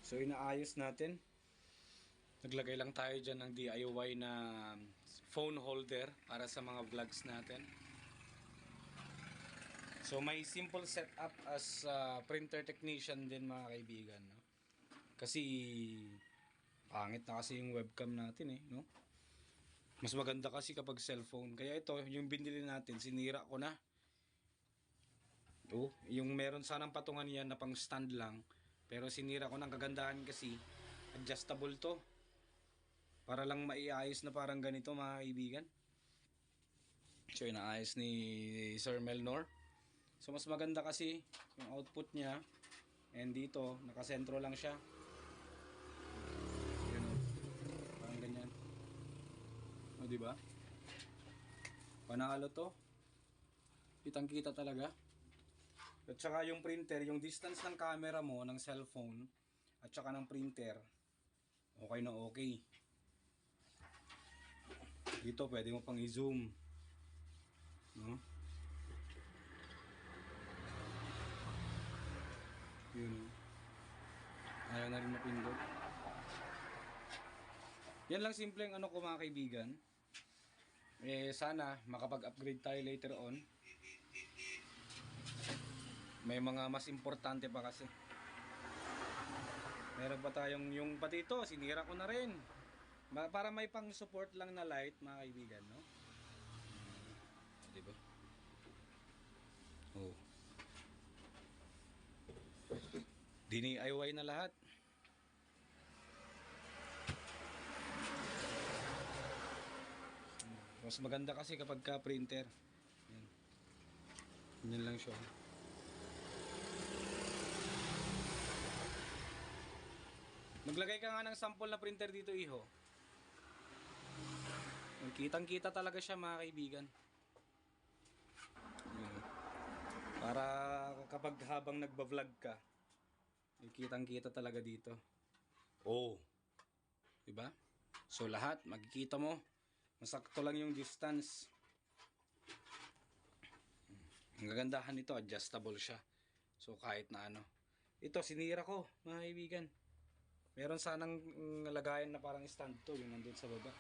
So inaayos natin. Naglagay lang tayo dyan ng DIY na phone holder para sa mga vlogs natin. So may simple setup as printer technician din mga kaibigan, no? Kasi pangit na kasi yung webcam natin no? Mas maganda kasi kapag cellphone. Kaya ito, yung binili natin, sinira ko na. Yung meron sanang patungan yan na pang stand lang, pero sinira ko ng kagandahan kasi adjustable to. Para lang maiayos na parang ganito mga kaibigan. So inaayos ni Sir Melnor. So mas maganda kasi yung output niya. And dito, nakasentro lang siya. Yan o. Parang ganyan. O diba? Panalo to. Kitang kita talaga. At saka yung printer, yung distance ng camera mo, ng cellphone, at saka ng printer, okay na okay. Dito pwede mo pang i-zoom, no? Yun. Ayaw na rin mapindot. Yan lang simpleng ano ko mga kaibigan. Sana makapag-upgrade tayo later on. May mga mas importante pa kasi. Meron pa tayong yung pati ito, sinira ko na rin. Para may pang support lang na light mga kaibigan, no? Diba? Oh. DIY na lahat. Mas maganda kasi kapag ka printer. Yan. Yan lang siya. Maglagay ka nga ng sample na printer dito, iho. Kitang-kita talaga siya mga kaibigan. Yan. Para kapag habang nagba-vlog ka, kitang-kita talaga dito. Oh. 'Di ba? So lahat makikita mo. Masakto lang yung distance. Ang gagandahan nito, adjustable siya. So kahit na ano. Ito sinira ko mga kaibigan. Meron sanang lagayan na parang stand to, yung nandun sa baba.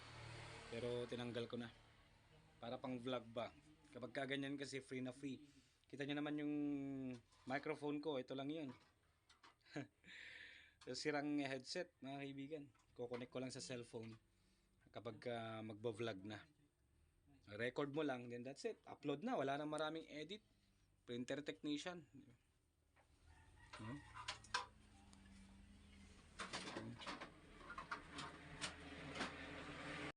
Pero tinanggal ko na. Para pang vlog ba. Kapag kaganyan kasi free na free. Kita nyo naman yung microphone ko, ito lang yun. Sirang headset mga kaibigan. Kukonek ko lang sa cellphone kapag magba-vlog na. Record mo lang, then that's it. Upload na, wala nang maraming edit. Printer technician.